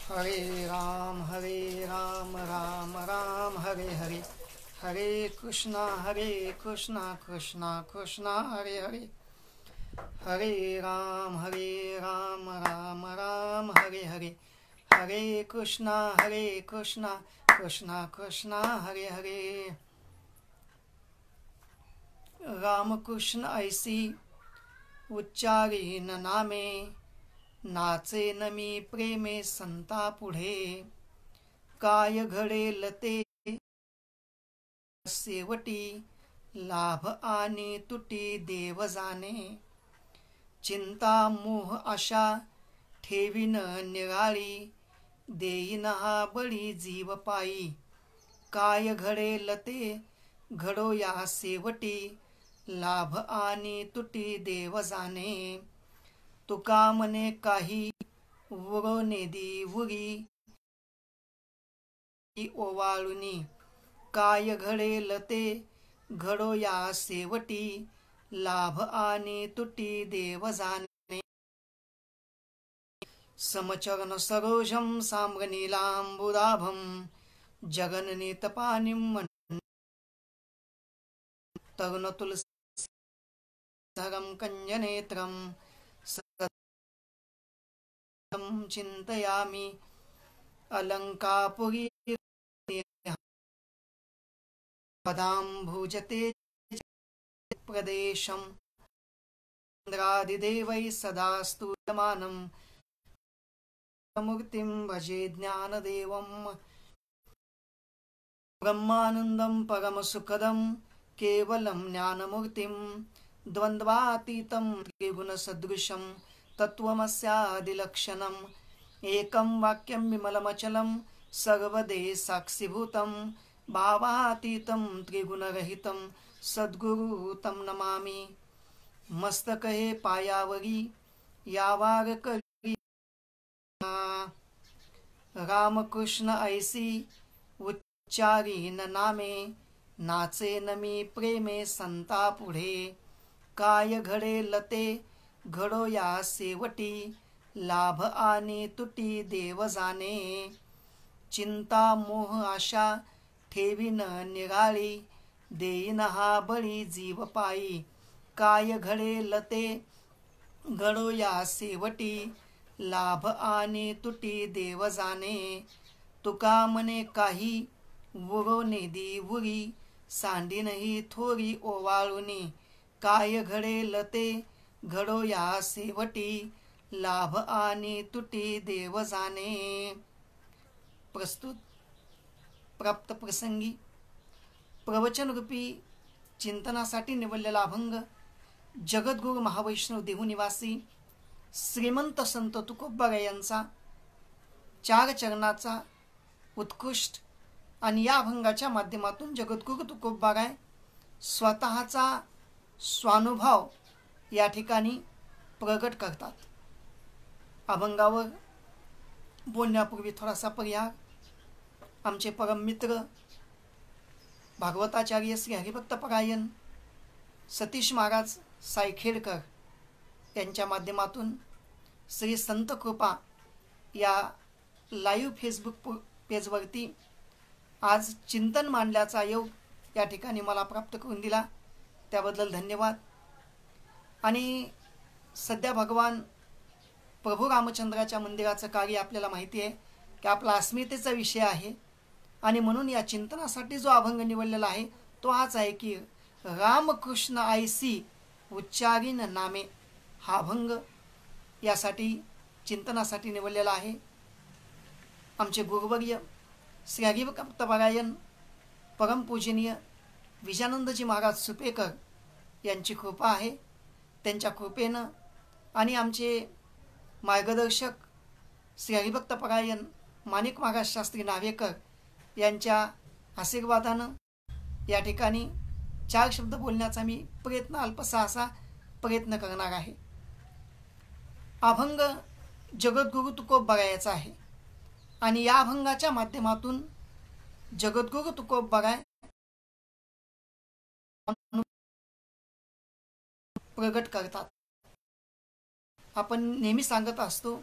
हरे राम राम राम हरे हरे, हरे कृष्णा कृष्णा कृष्णा हरे हरे, हरे राम राम राम हरे हरे, हरे कृष्णा कृष्णा कृष्णा हरे हरे। रामकृष्ण ऐसी उच्चारी न नामे, नाचे न मी प्रेमे संता पुढे, काय घडेल ते शेवटी, लाभ आणि तुटी देव जाणे, चिंता मोह आशा ठेवीन निराळी, देईन हा बळी जीव पायी, काय घडेल ते घडो या शेवटी, लाभ आणि तुटी देव जाणे, तुका म्हणे काही उरो नेदी उरी, ओवाळुनी, काय घडेल ते घडो या शेवटी, लाभ आणि तुटी देव जाणे, समचरण सरोजम साम्रनीलांबुदाभम, जगन्नीतपानिम तरुण तुलसीधरम कंजनेत्रम सततं चिंतयामि, अलंकापुरी पदाम्भुजते प्रदेशम्, इंद्रादिदेवैः सदा स्तूयमानं, मूर्तिं भजे ज्ञानदेवम्, ब्रह्मानन्दं परमसुखदं केवलं ज्ञानमूर्तिं, द्वन्द्वातीतं त्रिगुणसदृशं तत्त्वमस्यादिलक्षणम्, एकं वाक्यं विमलमचलं सर्वदे साक्षिभूतं, भावातीतं त्रिगुणरहितं सद्गुरु तं नमामि, मस्तकहे पायावरी यावार करी, रामकृष्ण ऐसी उच्चारी न नामे, नाचे न मी प्रेमे संता पुढे, काय घडेल ते घडो या शेवटी, लाभ आणि तुटी देव जाणे, चिंता मोह आशा ठेवीन निराळी, देईन हा बळी जीव पायी, काय घडेल ते घडो या शेवटी, लाभ आणि तुटी देव जाणे, तुका म्हणे काही उरो नेदी उरी, सांडीनही थोरी ओवाळुनी, काय घडेल ते घडो या शेवटी, लाभ आणि तुटी देव जाणे. प्रस्तुत प्राप्त प्रसंगी प्रवचनरूपी चिंतनासाठी निवडलेला अभंग जगद्गुरु महावैष्णव देहू निवासी श्रीमंत संत तुकोबाराय यांचा 4 चरणाचा उत्कृष्ट आणि या अभंगाच्या माध्यमातून जगद्गुरु तुकोबाराय स्वतःचा स्वानुभव या ठिकाणी प्रगट करतात. अभंगावर बोलण्यापूर्वी थोडासा पर्याय आमचे परममित्र भागवताचार्य श्री हरिभक्त परायण सतीश महाराज सायखेडकर यांच्या माध्यमातून श्री संत कृपा या लाईव्ह फेसबुक पेजवरती आज चिंतन मांडल्याचा योग या ठिकाणी मला प्राप्त करून दिला, त्याबद्दल धन्यवाद. आणि सध्या भगवान प्रभू रामचंद्राच्या मंदिराचं कार्य आपल्याला माहिती आहे की आपला अस्मितेचा विषय आहे, आणि म्हणून या चिंतनासाठी जो अभंग निवडलेला आहे तो हाच आहे की रामकृष्ण ऐसी उच्चारीन नामे. हा अभंग यासाठी चिंतनासाठी निवडलेला आहे. आमचे गुरुवर्य श्री हरिभक्त परायण परमपूजनीय विजयानंदजी महाराज सुपेकर यांची कृपा आहे. त्यांच्या कृपेनं आणि आमचे मार्गदर्शक श्री हरिभक्त परायण माणिक महाराज शास्त्री नावेकर यांच्या आशीर्वादानं या ठिकाणी 4 शब्द बोलण्याचा मी अल्पसा असा प्रयत्न करणार आहे. अभंग जगद्गुरु तुकोबारायचा आहे आणि या अभंगाच्या माध्यमातून जगद्गुरु तुकोबाराय प्रगट करतात. आपण नेहमी सांगत असतो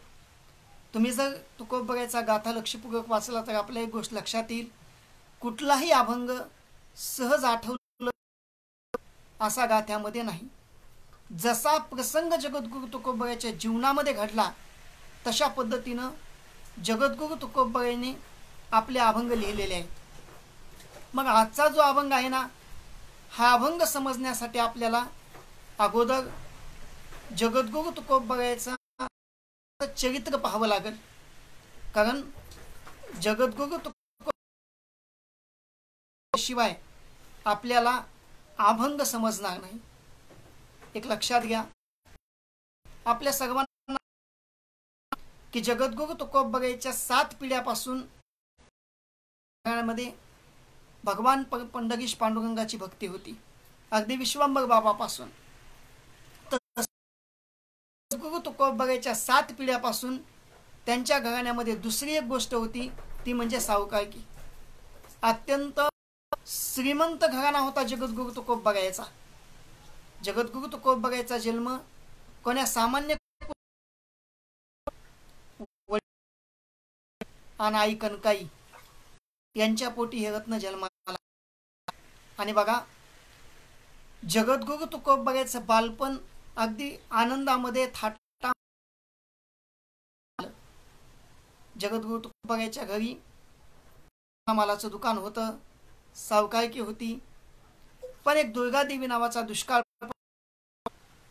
तुम्ही जर तुकोबरायचा गाथा लक्षपूर्वक वाचला तर आपल्या एक गोष्ट लक्षात येईल, कुठलाही अभंग सहज आठवलं असा गाथ्यामध्ये नाही. जसा प्रसंग जगद्गुरु तुकोबरायच्या जीवनामध्ये घडला तशा पद्धतीनं जगद्गुरु तुकोबरायने आपले अभंग लिहिलेले आहेत. मग आजचा जो अभंग आहे ना, हा अभंग समजण्यासाठी आपल्याला अगोदर जगद्गुरु तुकोबरायचं चरित्र पाहावं लागेल. कारण जगद्गुरु शिवाय आपल्याला अभंग समजणार नाही. एक लक्षात घ्या, आपल्या सर्वांना की जगद्गुरु तुकोबरायच्या 7 पिढ्यापासून मध्ये भगवान पंढरीश पांडुरंगाची भक्ती होती, अगदी विश्वंभर बाबापासून. जगद्गुरु तुकोबरायच्या 7 पिढ्यापासून त्यांच्या घराण्यामध्ये दुसरी एक गोष्ट होती, ती म्हणजे सावकारकी. अत्यंत श्रीमंत घराणा होता जगद्गुरु तुकोबरायचा. जगद्गुरु तुकोबरायचा जन्म कोण्या सामान्य आणि आई कनकाई यांच्या पोटी हे रत्न जन्माला. आणि बघा, जगद्गुरु तुकोबरायचं बालपण अगदी आनंदामध्ये थाटा. जगद्गुरु तुकोबरायच्या घरी मालाचं दुकान होतं, सावकारकी होती. पण एक दुर्गादेवी नावाचा दुष्काळ,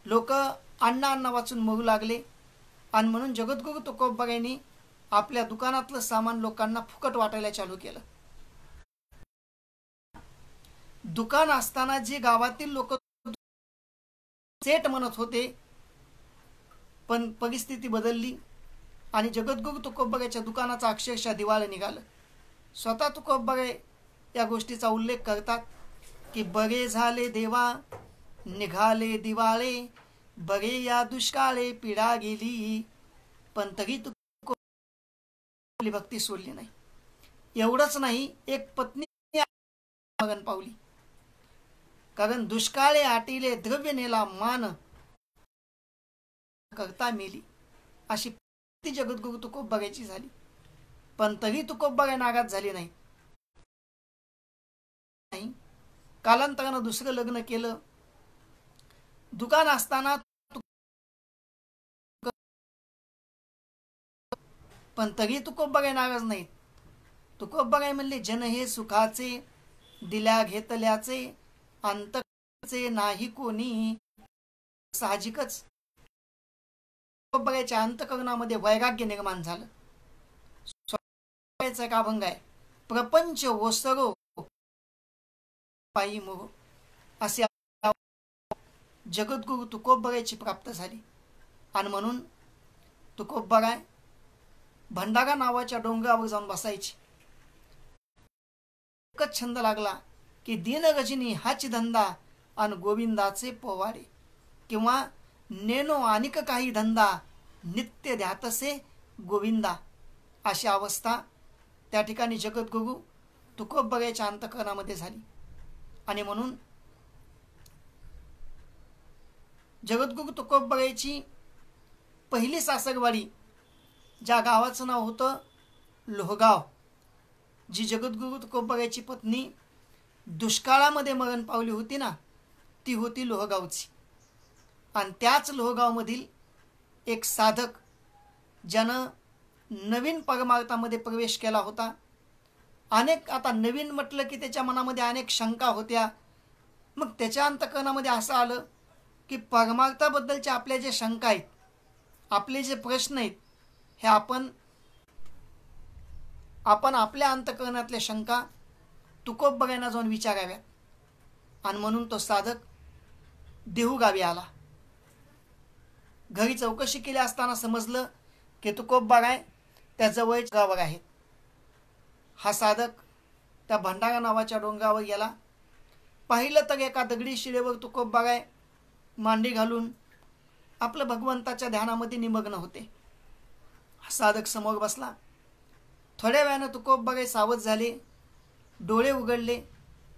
लोक अण्णा वाचून मरू लागले. आणि म्हणून जगद्गुरु तुकोबरायांनी आपल्या दुकानातलं सामान लोकांना फुकट वाटायला चालू केलं. दुकान असताना जे गावातील लोक सेट म्हणत होते, पण परिस्थिती बदलली आणि जगद्गुरु तुकोबरायच्या दुकानाचा अक्षरशः दिवाळं निघालं. स्वतः तुकोबराय या गोष्टीचा उल्लेख करतात की बरे झाले देवा निघाले दिवाळे, बरे या दुष्काळे पिढा गेली, पण तरी तुकोबराय भक्ती सोडली नाही. एवढंच नाही, एक पत्नी मरण पावली. कारण दुष्काळे आटिले द्रव्य नेला मान, करता मेली, अशी ती जगद्गुरु तुकोबरायची झाली. पण तरी तुकोबराय नाराज झाली नाही. कालांतरानं दुसरं लग्न केलं. दुकान असताना पण तरी तुकोबराय नाराज नाहीत. तुकोबराय म्हणले, जन हे सुखाचे दिल्या घेतल्याचे, अंतचे नाही कोणी. साहजिकच तुकोबरायच्या अंतकरणामध्ये वैराग्य निर्माण झालं. एक अभंग आहे, प्रपंच ओसरो पायी मोह, असे जगद्गुरु तुकोबरायची प्राप्त झाली. आणि म्हणून तुकोबराय भंडारा नावाच्या डोंगरावर जाऊन बसायची. एकच छंद लागला की दिन रजनी हाची धंदा आणि गोविंदाचे पोवाडे, किंवा नेनो अनिक काही धंदा नित्य ध्यातसे गोविंदा, अशी अवस्था त्या ठिकाणी जगद्गुरु तुकोबरायच्या अंतःकरणामध्ये झाली. आणि म्हणून जगद्गुरु तुकोबरायची पहिली सासरवाडी, ज्या गावाचं नाव होतं लोहगाव, जी जगद्गुरु तुकोबरायची पत्नी दुष्काळामध्ये मरण पावली होती ना, ती होती लोहगावची. आणि त्याच लोहगावमधील एक साधक, ज्यानं नवीन परमार्थामध्ये प्रवेश केला होता. आता नवीन म्हटलं की त्याच्या मनामध्ये अनेक शंका होत्या. मग त्याच्या अंतःकरणामध्ये असं आलं की परमार्थाबद्दलच्या आपल्या जे शंका आहेत, आपले जे प्रश्न आहेत, हे आपण आपल्या अंतःकरणातल्या शंका तुकोबरायांना जाऊन विचाराव्यात. आणि म्हणून तो साधक देहूगावी आला. घरी चौकशी केली असताना समजलं की तुकोबराय त्या जवळच्या गावावर आहेत. हा साधक त्या भंडारा नावाच्या डोंगरावर गेला. पाहिलं तर एका दगडी शिळेवर तुकोबराय मांडी घालून आपलं भगवंताच्या ध्यानामध्ये निमग्न होते. हा साधक समोर बसला. थोड्या वेळानं तुकोबराय सावध झाले, डोळे उघडले,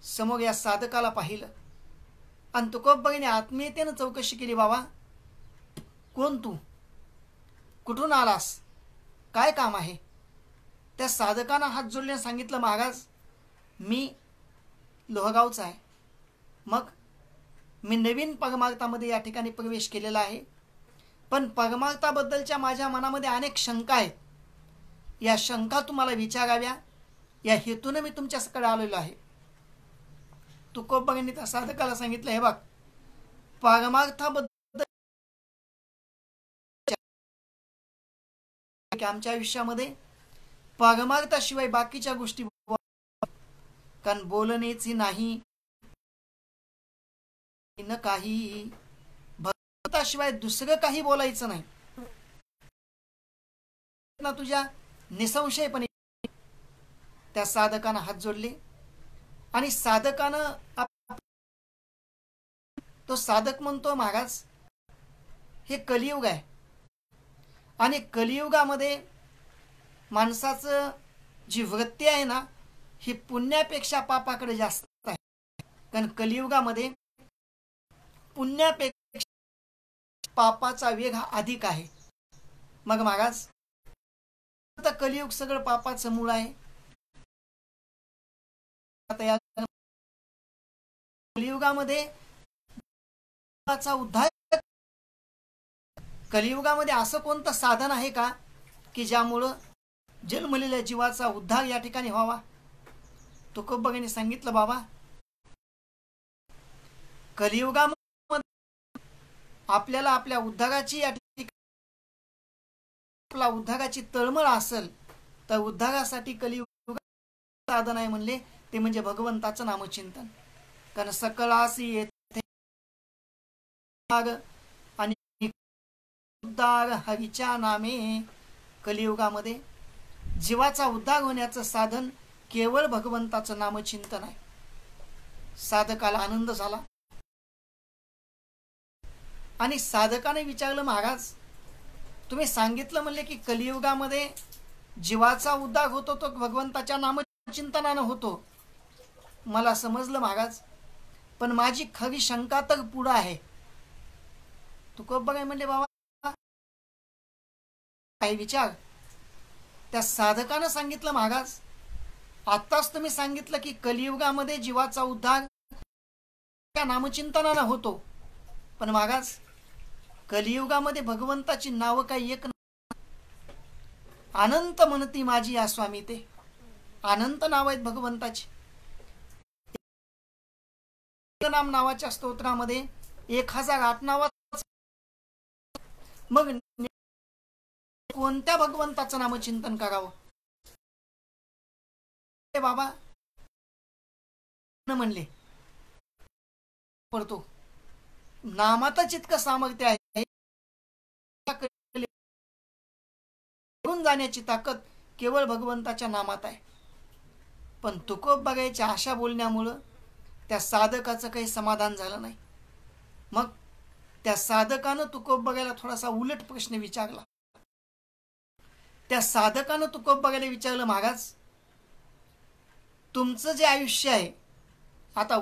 समोर या साधकाला पाहिलं. आणि तुकोबरायने आत्मीयतेनं चौकशी केली, बाबा कोण तू, कुठून आलास, काय काम आहे? त्या साधकानं हात जोडल्याने सांगितलं, महाराज मी लोहगावचा आहे. मग मी नवीन परमार्थामध्ये या ठिकाणी प्रवेश केलेला आहे, पण परमार्थाबद्दलच्या माझ्या मनामध्ये अनेक शंका आहेत. या शंका तुम्हाला विचाराव्या या हेतूने मी तुमच्याकडे आलेलो आहे. तुकोबांनी त्या साधकाला सांगितलं, हे बघ, परमार्थाबद्दल आमच्या आयुष्यामध्ये परमार्थाशिवाय बाकीच्या गोष्टी कारण बोलणेच नाही न काही, भगवंताशिवाय दुसरं काही बोलायचं नाही ना तुझ्या निसंशयपणे. त्या साधकानं हात जोडले आणि साधकानं तो साधक म्हणतो, महाराज हे कलियुग आहे आणि कलियुगामध्ये माणसाचं जी वृत्ती आहे ना ही पुण्यापेक्षा पापाकडे जास्त आहे. कारण कलियुगामध्ये पुण्यापेक्षा पापाचा वेग हा अधिक आहे. मग महाराज आता कलियुग सगळं पापाचं मूळ आहे. आता या कलियुगामध्ये उद्धार, कलियुगामध्ये असं कोणतं साधन आहे का की ज्यामुळं जन्मलेल्या जीवाचा उद्धार या ठिकाणी व्हावा? तुकोबांनी सांगितलं, बाबा कलियुगामध्ये आपल्याला आपल्या उद्धाराची या ठिकाणी आपला उद्धाराची तळमळ असेल तर उद्धारासाठी कलियुग साधन आहे म्हणले ते म्हणजे भगवंताचं नामचिंतन. कारण सकळासी येथे आणि उद्धार हरीच्या नामे. कलियुगामध्ये जीवाचा उद्धार होण्याचं साधन केवळ भगवंताचं नामचिंतन आहे. साधकाला आनंद झाला आणि साधकाने विचारलं, महाराज तुम्ही सांगितलं म्हणले की कलियुगामध्ये जीवाचा उद्धार होतो तो भगवंताच्या नामचिंतनानं होतो. मला समजलं महाराज, पण माझी खरी शंका तर पुढं आहे. तुकोबा म्हणले, बाबा काय विचार? त्या साधकानं सांगितलं, महाराज आत्ताच तुम्ही सांगितलं की कलियुगामध्ये जीवाचा उद्धार त्या नामचिंतनानं होतो, पण महाराज कलियुगामध्ये भगवंताची नावं काही एक अनंत म्हणती माझी या स्वामी. ते अनंत नाव आहेत भगवंताची. नाम नावाच्या स्तोत्रामध्ये 1008 नावात. मग कोणत्या भगवंताचं नामचिंतन करावं? बाबा म्हणले, पडतो नामातच इतकं सामर्थ्य आहे, जाण्याची ताकद केवळ भगवंताच्या नामात आहे. पण तुकोबाच्या अशा बोलण्यामुळं त्या साधकाचं काही समाधान झालं नाही. मग त्या साधकानं तुकोबाला थोडासा उलट प्रश्न विचारला. त्या साधकानं तुकोबाला विचारलं, महाराज तुमचं जे आयुष्य आहे आता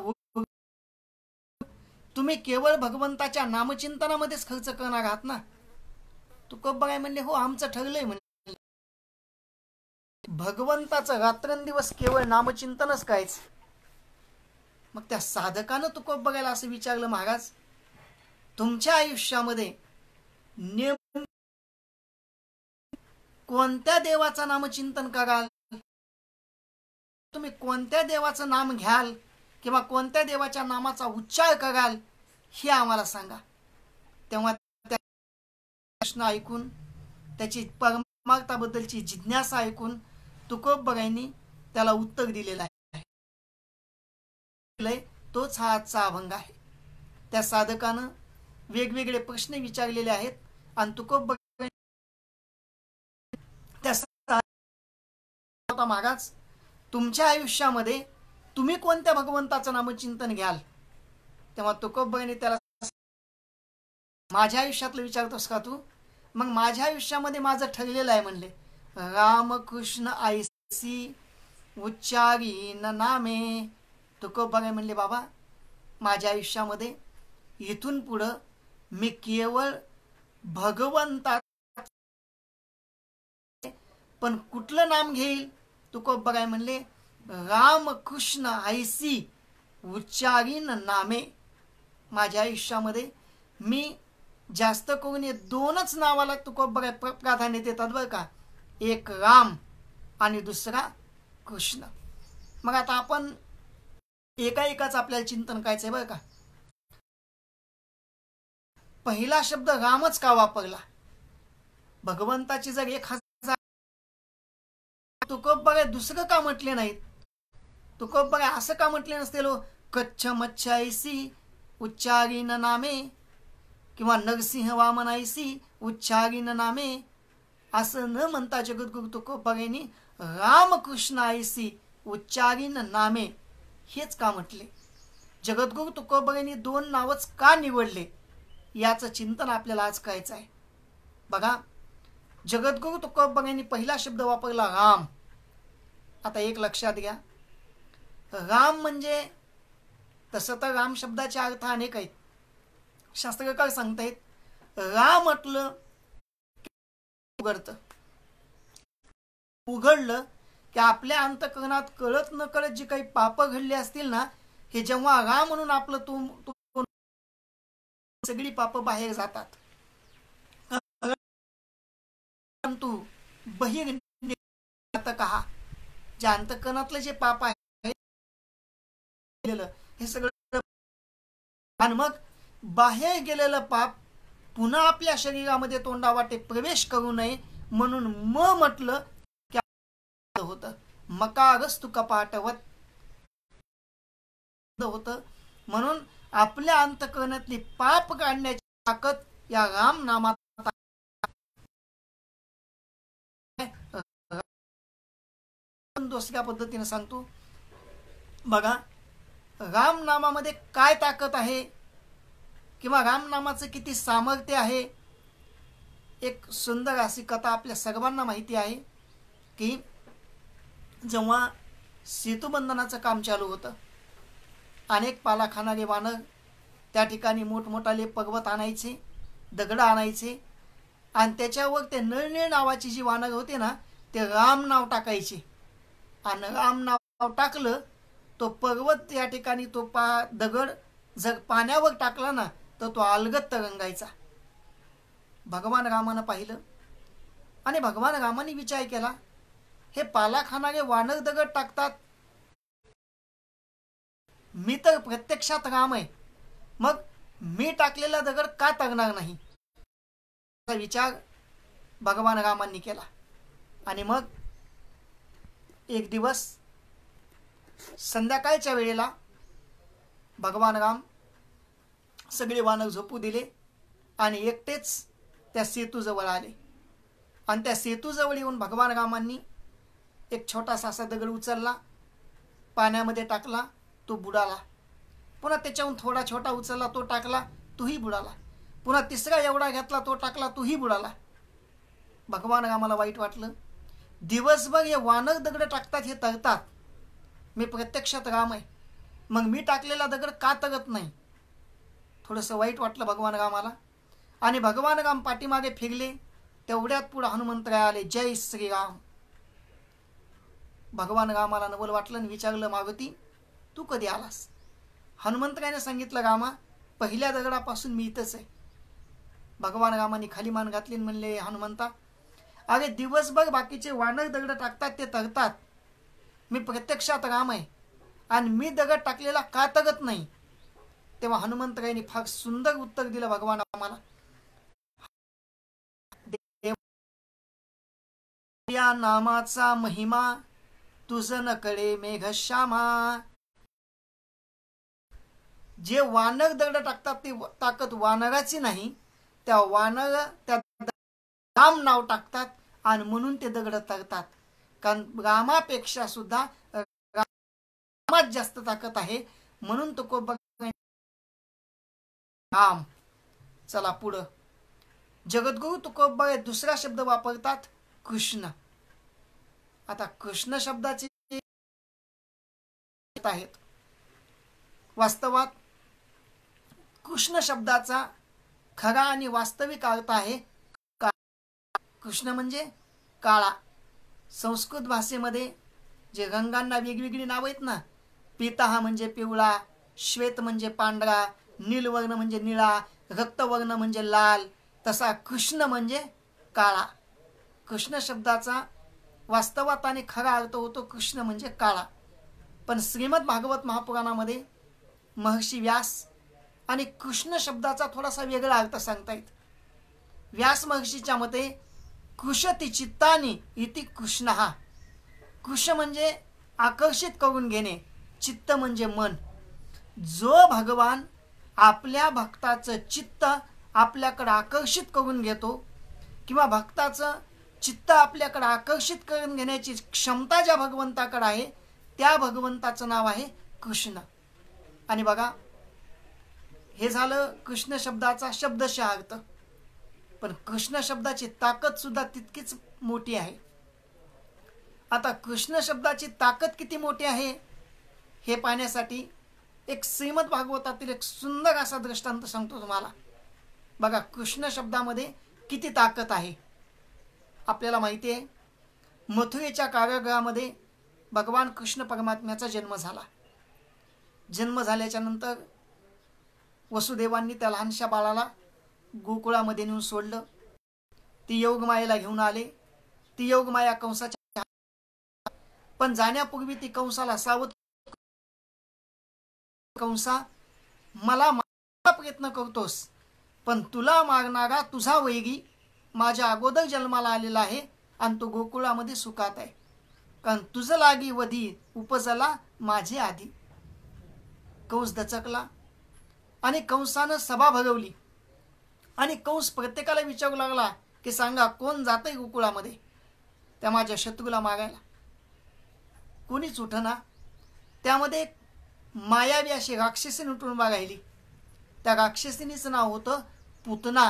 तुम्ही केवळ भगवंताच्या नामचिंतनामध्येच खर्च करणार आहात ना? तुकोबा म्हणले, हो आमचं ठरलंय म्हणले. भगवंताचं रात्रंदिवस केवळ नामचिंतनच कायच. मग त्या साधकानं तुकोबाला असं विचारलं, महाराज तुमच्या आयुष्यामध्ये कोणत्या देवाचं नामचिंतन कराल? तुम्ही कोणत्या देवाचं नाम घ्याल किंवा कोणत्या देवाच्या नामाचा उच्चार कराल हे आम्हाला सांगा. तेव्हा त्या प्रश्न ऐकून त्याची परमार्थाबद्दलची जिज्ञासा ऐकून तुकोबांनी त्याला उत्तर दिलेलं आहे. तोच हा आजचा अभंग आहे. त्या साधकानं वेगवेगळे प्रश्न विचारलेले आहेत आणि तुकोबा त्या महाराज तुमच्या आयुष्यामध्ये तुम्ही कोणत्या भगवंताचं नामचिंतन घ्याल? तेव्हा तुकोबांनी त्याला, माझ्या आयुष्यातलं विचारतोस का तू? मग माझ्या आयुष्यामध्ये माझं ठरलेलं आहे म्हणले, रामकृष्ण आयसी उच्चारी न नामे. तुकोबा म्हणले, बाबा माझ्या आयुष्यामध्ये इथून पुढं मी केवळ भगवंता पण कुठलं नाम घेईल? तुकोबा काय म्हणले, रामकृष्ण ऐसी उच्चारीन नामे. माझ्या आयुष्यामध्ये मी जास्त करून हे दोनच नावाला तुकोबा प्राधान्य देतात बरं का, एक राम आणि दुसरा कृष्ण. मग आता आपण एकाच आपल्याला चिंतन करायचंय बरं का. पहिला शब्द रामच का वापरला? भगवंताची जर 1000 तुकोबा दुसरं का म्हटले नाहीत? तुकोबा असं का म्हटले नसते, कच्छ मच्छ ऐसी उच्चारीन नामे किंवा नरसिंह वामन ऐसी उच्चारीन नामे असं न म्हणता जगद्गुरु तुकोबांनी रामकृष्ण ऐसी उच्चारीन नामे हेच का म्हटले? जगद्गुरु तुकोबांनी दोन नावच का निवडले याचं चिंतन आपल्याला आज करायचं आहे. बघा, जगद्गुरु तुकोबांनी पहिला शब्द वापरला राम. आता एक लक्षात घ्या, राम म्हणजे तसं तर राम शब्दाचे अर्थ अनेक आहेत. शास्त्रकार सांगतायत राम म्हटलं उघडलं की आपल्या अंतःकरणात कळत न कळत जी काही पाप घडली असतील ना, हे जेव्हा राम म्हणून आपलं सगळी पाप बाहेर जातात. परंतु बहिर कहा, ज्या अंतःकरणातलं जे पाप आहे हे सगळं, आणि मग बाहेर गेलेलं पाप पुन्हा आपल्या शरीरामध्ये तोंडावाटे प्रवेश करू नये म्हणून म्हटलं की होतं मकारस्तु कपाटवत होतं. म्हणून आपल्या अंतःकरणातली पाप काढण्याची ताकद या राम नामात. दुसऱ्या पद्धतीने सांगतो बघा, राम नामामध्ये काय ताकद आहे किंवा राम नामाचं किती सामर्थ्य आहे. एक सुंदर अशी कथा आपल्या सर्वांना माहिती आहे की जेव्हा सेतुबंधनाचं काम चालू होतं, अनेक पाला खाणारे वानर त्या ठिकाणी मोठमोठाले पर्वत आणायचे, दगड आणायचे आणि त्याच्यावर ते नळनीळ नावाची जी वानर होते ना, ते राम नाव टाकायचे आणि राम नाव टाकलं तो पर्वत या ठिकाणी तो दगड जर पाण्यावर टाकला ना तर तो अलगद तरंगायचा. भगवान रामानं पाहिलं आणि भगवान रामाने विचार केला, हे पाला खाणारे वानर दगड टाकतात, मी तर प्रत्यक्षात राम आहे, मग मी टाकलेला दगड का तरणार नाही असा विचार भगवान रामांनी केला. आणि मग एक दिवस संध्याकाळच्या वेळेला भगवान राम सगळे वानर झोपू दिले आणि एकटेच त्या सेतूजवळ आले. आणि त्या सेतूजवळ येऊन भगवान रामांनी एक छोटासा असा दगड उचलला, पाण्यामध्ये टाकला, तो बुडाला. पुन्हा त्याच्याहून थोडा छोटा उचलला, तो टाकला, तोही बुडाला. पुन्हा तिसरा एवढा घेतला, तो टाकला, तोही बुडाला. भगवान रामाला वाईट वाटलं. दिवसभर हे वानर दगड टाकतात, हे तरतात, मी प्रत्यक्षात राम आहे, मग मी टाकलेला दगड का तरत नाही. थोडंसं वाईट वाटलं भगवान रामाला. आणि भगवान राम पाठीमागे फिरले, तेवढ्यात पुढे हनुमंतराय आले. जय श्रीराम. भगवान रामाला नवल वाटलं आणि विचारलं, मारुती तू कधी आलास? हनुमंतरायाने सांगितलं, रामा पहिल्या दगडापासून मी इथंच आहे. भगवान रामाने खाली मान घातली म्हणले, हनुमंता अरे दिवसभर बाकीचे वानर दगड टाकतात, ते तरतात, मी प्रत्यक्षात राम आहे आणि मी दगड टाकलेला का तरत नाही. तेव्हा हनुमंतरायांनी फार सुंदर उत्तर दिलं भगवान रामाला. या नामाचा महिमा तुझ न कळे मेघश्यामा. जे वानर दगड टाकतात ती ताकद वानराची नाही, त्या वानर त्या राम नाव टाकतात आणि म्हणून ते दगड तरतात. कारण रामापेक्षा सुद्धा रामात जास्त ताकद आहे, म्हणून तो राम. चला पुढं. जगद्गुरु तुकोबा दुसरा शब्द वापरतात, कृष्ण. आता कृष्ण शब्दाचे आहेत. वास्तवात कृष्ण शब्दाचा खरा आणि वास्तविक अर्थ आहे कृष्ण म्हणजे काळा. संस्कृत भाषेमध्ये जे रंगांना वेगवेगळी नावं आहेत ना, पीताह म्हणजे पिवळा, श्वेत म्हणजे पांढरा, नीलवर्ण म्हणजे निळा, रक्तवर्ण म्हणजे लाल, तसा कृष्ण म्हणजे काळा. कृष्ण शब्दाचा वास्तवात आणि खरा अर्थ होतो कृष्ण म्हणजे काळा. पण श्रीमद भागवत महापुराणामध्ये महर्षी व्यास आणि कृष्ण शब्दाचा थोडासा वेगळा अर्थ सांगतायत. व्यास महर्षीच्या मते कृशती चित्तानी इति कृष्ण. हा कृष्ण म्हणजे आकर्षित करून घेणे, चित्त म्हणजे मन. जो भगवान आपल्या भक्ताचं चित्त आपल्याकडे आकर्षित करून घेतो किंवा भक्ताचं चित्त आपल्याकडे आकर्षित करून घेण्याची क्षमता ज्या भगवंताकडे आहे त्या भगवंताचं नाव आहे कृष्ण. आणि बघा, हे झालं कृष्ण शब्दाचा शब्दशः अर्थ. पण कृष्ण शब्दाची ताकद सुद्धा तितकीच मोठी आहे. आता कृष्ण शब्दाची ताकद किती मोठी आहे हे पाहण्यासाठी एक श्रीमद भागवतातील एक सुंदर असा दृष्टांत सांगतो तुम्हाला. बघा, कृष्ण शब्दामध्ये किती ताकद आहे. आपल्याला माहिती आहे, मथुरेच्या कारागृहामध्ये भगवान कृष्ण परमात्म्याचा जन्म झाला. जन्म झाल्याच्या नंतर वसुदेवांनी त्या लहानशा बाळाला गोकुळामध्ये नेऊन सोडलं. ती योगमायेला घेऊन आले. ती योगमाया कंसाच्या, पण जाण्यापूर्वी ती कंसाला सावध, कंसा, मला मारण्याचा प्रयत्न करतोस, पण तुला मारणारा तुझा वैरी माझ्या अगोदर जन्माला आलेला आहे आणि तो गोकुळामध्ये सुखात आहे, कारण तुझं लागी वधी उपजला माझे आधी. कंस दचकला आणि कंसानं सभा भरवली आणि कंस प्रत्येकाला विचारू लागला की सांगा कोण जातंय गोकुळामध्ये त्या माझ्या शत्रूला मारायला. कोणीच उठना. त्यामध्ये मायावी अशी राक्षसीने उठून उभा राहिली. त्या राक्षसीनीचं नाव होतं पुतना.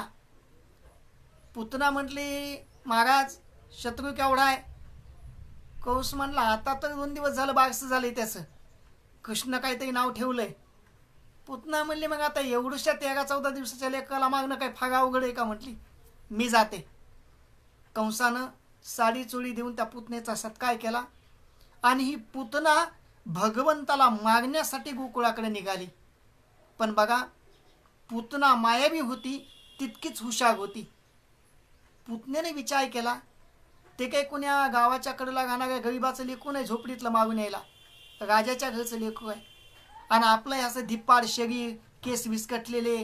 पुतना म्हटली, महाराज शत्रू केवढा आहे? कंस म्हणला, आता तर 2 दिवस झालं बारसं झालंय त्याचं, कृष्ण काहीतरी नाव ठेवलंय. पुतना म्हणली, मग आता एवढ्याशा 13-14 दिवसाच्या लेकराला मागणं काय फार अवघड आहे का? म्हटली, मी जाते. कंसानं साडी चोळी देऊन त्या पुतनेचा सत्कार केला आणि ही पुतना भगवंताला मारण्यासाठी गोकुळाकडे निघाली. पण बघा, पुतना मायावी होती तितकीच हुशार होती. पुतनेने विचार केला, ते काही कोण्या गावाच्या कडेला राहणाऱ्या गरीबाचं लेकरू नाही झोपडीतलं मारून यायला, राजाच्या घरचं लेकरू आहे. आणि आपलं असं धिप्पाड शरीर, केस विस्कटलेले,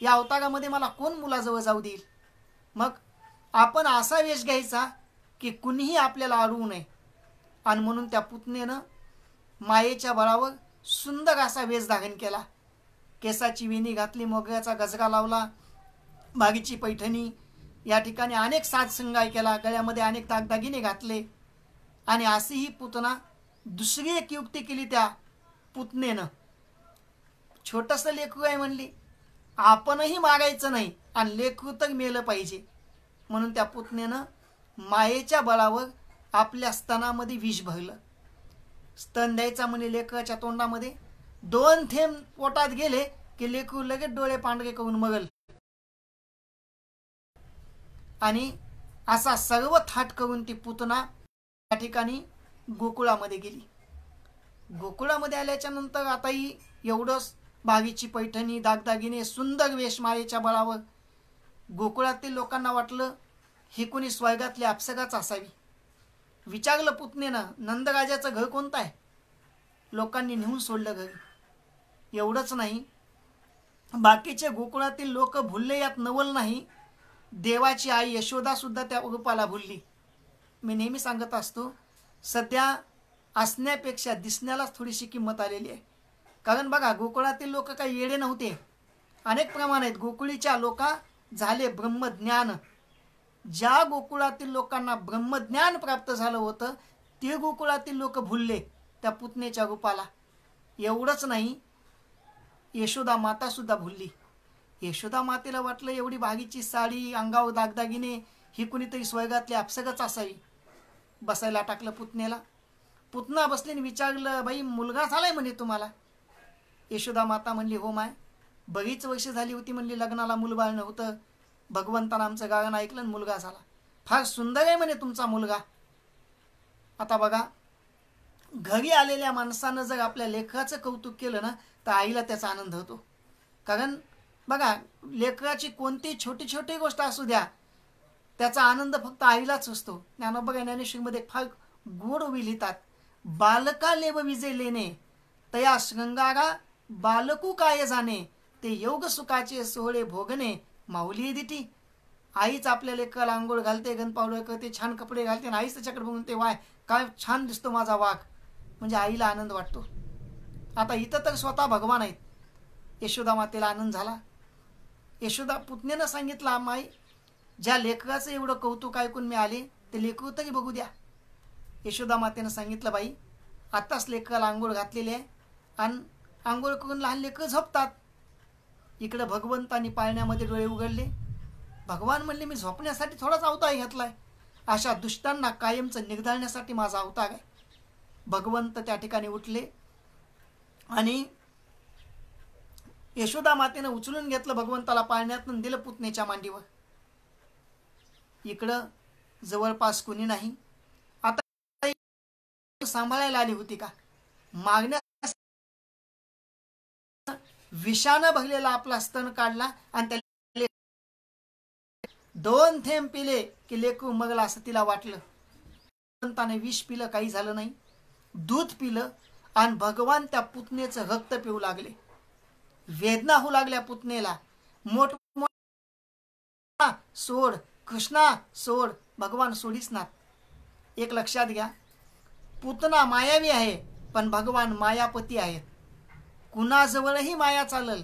या अवतारामध्ये मला कोण मुलाजवळ जाऊ देईल? मग आपण असा वेश घ्यायचा की कुणीही आपल्याला अडवू नये. आणि म्हणून त्या पुतनेनं मायेच्या बळावर सुंदर असा वेश धारण केला. केसाची वेणी घातली, मोगऱ्याचा गजरा लावला, बागीची पैठणी, या ठिकाणी अनेक साज शृंगार केला, गळ्यामध्ये अनेक दागदागिने घातले. आणि अशी ही पुतना दुसरी एक युक्ती केली त्या पुतनेनं. छोटंसं लेकरू आहे म्हणली, आपणही मागायचं नाही आणि लेकरू तर मेलं पाहिजे. म्हणून त्या पुतनेनं मायेच्या बळावर आपल्या स्तनामध्ये विष भरलं. स्तन द्यायचा म्हणे लेकराच्या तोंडामध्ये, 2 थेंब पोटात गेले की लेकरू लगेच डोळे पांढरे करून मगल. आणि असा सर्व थाट करून ती पुतना त्या ठिकाणी गोकुळामध्ये गेली. गोकुळामध्ये आल्याच्या नंतर आताही एवढंच बागीची पैठणी, दागदागिने, सुंदर वेश मायेच्या बळावर. गोकुळातील लोकांना वाटलं ही कोणी स्वर्गातली अप्सराच असावी. विचारलं पुतनेनं, नंदराजाचं घर कोणतं आहे? लोकांनी नेऊन सोडलं घरी. एवढंच नाही, बाकीचे गोकुळातील लोक भुलले यात नवल नाही, देवाची आई यशोदा सुद्धा त्या रूपाला भुलली. मी नेहमी सांगत असतो, सध्या असण्यापेक्षा दिसण्यालाच थोडीशी किंमत आलेली आहे. कारण बघा, गोकुळातील लोक काही येडे नव्हते. अनेक प्रमाण आहेत. गोकुळीच्या लोका झाले ब्रह्मज्ञान. ज्या गोकुळातील लोकांना ब्रह्मज्ञान प्राप्त झालं होतं ते गोकुळातील लोक भुलले त्या पुतनेच्या रूपाला. एवढंच नाही, यशोदा माता सुद्धा भुलली. यशोदा मातेला वाटलं एवढी बागीची साडी, अंगावर दागदागिने, ही कुणीतरी स्वर्गातली अप्सराच असावी. बसायला टाकलं पुतनेला. पुतना बसलीने विचारलं, बाई मुलगा झालाय म्हणे तुम्हाला? यशोदा माता म्हणली, हो माय, बरीच वर्ष झाली होती म्हणली लग्नाला, मुलबाळ नव्हतं. भगवंतानं आमचं गाणं ऐकलं आणि मुलगा झाला. फार सुंदर आहे म्हणे तुमचा मुलगा. आता बघा, घरी आलेल्या माणसानं जर आपल्या लेकराचं कौतुक केलं ना तर आईला त्याचा आनंद होतो. कारण बघा, लेकराची कोणती छोटी छोटी गोष्ट असू द्या, त्याचा आनंद फक्त आईलाच असतो. ज्ञानोबा ज्ञानेश्वरीमध्ये फार गोड ओवी लिहितात. बालका लेव विजे लेणे तया शृंगारा बालकू काय जाणे, ते योग सुखाचे सोहळे भोगणे माऊली दिठी. आईच आपल्या लेकराला आंघोळ घालते, गणपावडं करते, छान कपडे घालते आणि आईच त्याच्याकडे बघून ते वाय काय छान दिसतो माझा वाघ, म्हणजे आईला आनंद वाटतो. आता इथं तर स्वतः भगवान आहेत. यशोदा मातेला आनंद झाला. यशोदा पुतण्यानं सांगितलं, माई ज्या लेकराचं एवढं कौतुक ऐकून मी आले ते लेकरू तरी बघू द्या. यशोदा मातेनं सांगितलं, बाई आताच लेकराला आंघोळ घातलेली आहे आणि आंघोळ करून लहान लेकरं झोपतात. इकडं भगवंतांनी पाळण्यामध्ये डोळे उघडले. भगवान म्हणले, मी झोपण्यासाठी थोडाच अवतार घेतलाय, अशा दुष्टांना कायमचं निगदाळण्यासाठी माझा अवतार आहे. भगवंत त्या ठिकाणी उठले आणि यशोदा मातेनं उचलून घेतलं भगवंताला पाळण्यातून, दिलं पुतणेच्या मांडीवर. इकडं जवळपास कोणी नाही. आता सांभाळायला आली होती का? मागण्या विषानं भरलेला आपला स्तन काढला आणि त्याला 2 थेंब पिले की लेकरू मगला असं तिला वाटलं. भगवंताने विष पिलं, काही झालं नाही. दूध पिलं आणि भगवान त्या पुतणेचं रक्त पिऊ लागले. वेदना होऊ लागल्या पुतणेला. मोठमोठा सोड कृष्णा सोड, भगवान सोडीच ना. एक लक्षात घ्या, पुतना मायावी आहे पण भगवान मायापती आहेत. कुणाजवळही माया चालल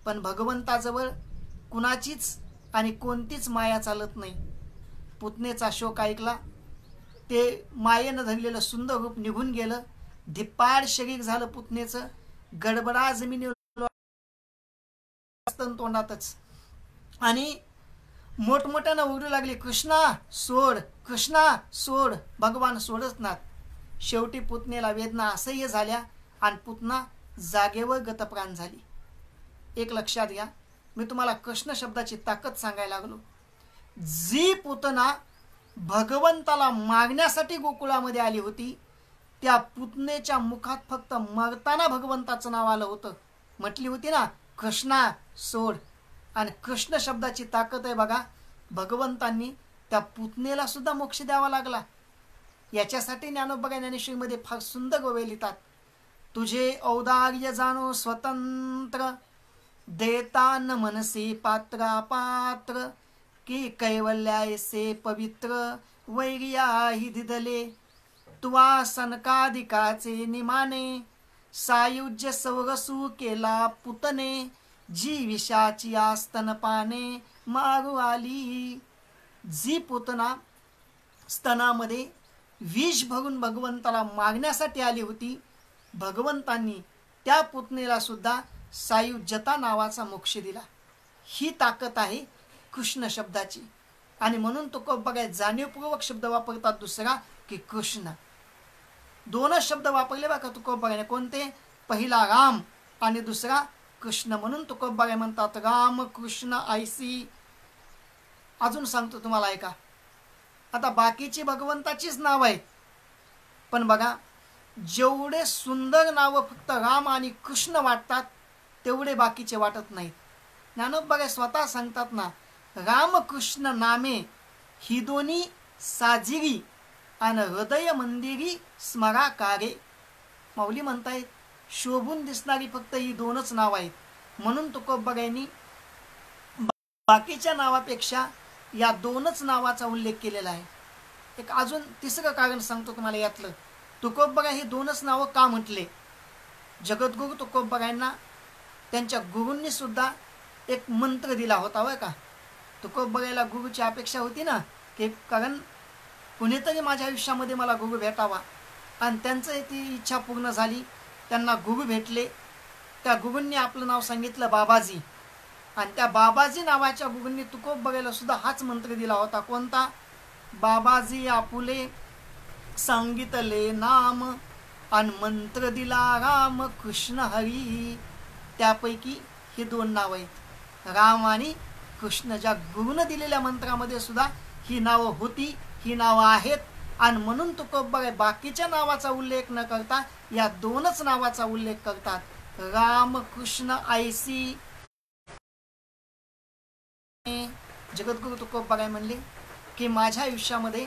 पण भगवंताजवळ कुणाचीच आणि कोणतीच माया चालत नाही. पुतनेचा शोक ऐकला, ते मायेनं धरलेलं सुंदर रूप निघून गेलं. धिप्पाड शरीर झालं पुतनेचं. गडबडा जमिनीवर तोंडातच आणि मोठमोठ्यानं ओरडू लागली, कृष्णा सोड कृष्णा सोड. भगवान सोडच नात. शेवटी पुतनेला वेदना असह्य झाल्या आणि पुतना जागेवर गतप्राण झाली. एक लक्षात घ्या, मी तुम्हाला कृष्ण शब्दाची ताकद सांगायला लागलो. जी पुतना भगवंताला मागण्यासाठी गोकुळामध्ये आली होती, त्या पुतनेच्या मुखात फक्त मरताना भगवंताचं नाव आलं होतं. म्हटली होती ना, कृष्णा सोड. आणि कृष्ण शब्दाची ताकद आहे बघा. भगवंतांनी त्या पुतनेला सुद्धा मोक्ष द्यावा लागला. याच्यासाठी ज्ञानोबा ज्ञानेश्वरीमध्ये फार सुंदर ओवी लिहितात. तुझे औदार्य जाणो स्वतंत्र, देता न मनसे पात्रा पात्र, की कैवल्यायसे पवित्र, वैर्याही दिदले. तुवा सनकादिकाचे निमाने, सायुज्य सौरसू केला पुतने, जी विषाची स्तनपाने मारू आली. जी पुतना स्तनामध्ये विष भरून भगवंताला मागण्यासाठी आली होती, भगवंतांनी त्या पुतनेला सुद्धा सायुज्यता नावाचा मोक्ष दिला. ही ताकद आहे कृष्ण शब्दाची. आणि म्हणून तो बघा, जाणीवपूर्वक शब्द वापरतात दुसरा की कृष्ण. 2 शब्द वापरले बघा तुकोबाने. कोणते? पहिला राम आणि दुसरा कृष्ण. म्हणून तुकोबाई म्हणतात राम कृष्ण ऐसी. अजून सांगतो तुम्हाला, ऐका. आता बाकीची भगवंताचीच नाव आहेत, पण बघा जेवढे सुंदर नाव फक्त राम आणि कृष्ण वाटतात तेवढे बाकीचे वाटत नाहीत. ज्ञानोबा स्वतः सांगतात ना, रामकृष्ण नामे ही दोन्ही साजिरी आणि हृदय मंदिरी स्मराकारे. माऊली म्हणतायत शोभून दिसणारी फक्त ही 2च नाव आहेत. म्हणून तुकोबायांनी बाकीच्या नावापेक्षा या 2च नावाचा उल्लेख केलेला आहे. एक अजून तिसरं कारण सांगतो तुम्हाला यातलं. तुकोबा ही 2च नावं का म्हटले? जगद्गुरु तुकोबांना त्यांच्या गुरूंनी सुद्धा एक मंत्र दिला होता बरं का. तुकोबाला गुरुची अपेक्षा होती ना, की कारण कुणीतरी माझ्या आयुष्यामध्ये मला गुरु भेटावा, आणि त्यांचं ती इच्छा पूर्ण झाली. त्यांना गुरु भेटले. त्या गुरूंनी आपलं नाव सांगितलं बाबाजी, आणि त्या बाबाजी नावाच्या गुरूंनी तुकोबाला सुद्धा हाच मंत्र दिला होता. कोणता? बाबाजी आपुले सांगितले नाम, आणि मंत्र दिला राम कृष्ण हरी. त्यापैकी हे 2 नाव आहेत, राम आणि कृष्ण. ज्या गुरुनं दिलेल्या मंत्रामध्ये सुद्धा ही नावं होती, ही नावं आहेत, आणि म्हणून तुकोबा बाकीच्या नावाचा उल्लेख न करता या दोनच नावाचा उल्लेख करतात. रामकृष्ण आयसी. जगद्गुरु तुकोबा काय म्हणले की माझ्या आयुष्यामध्ये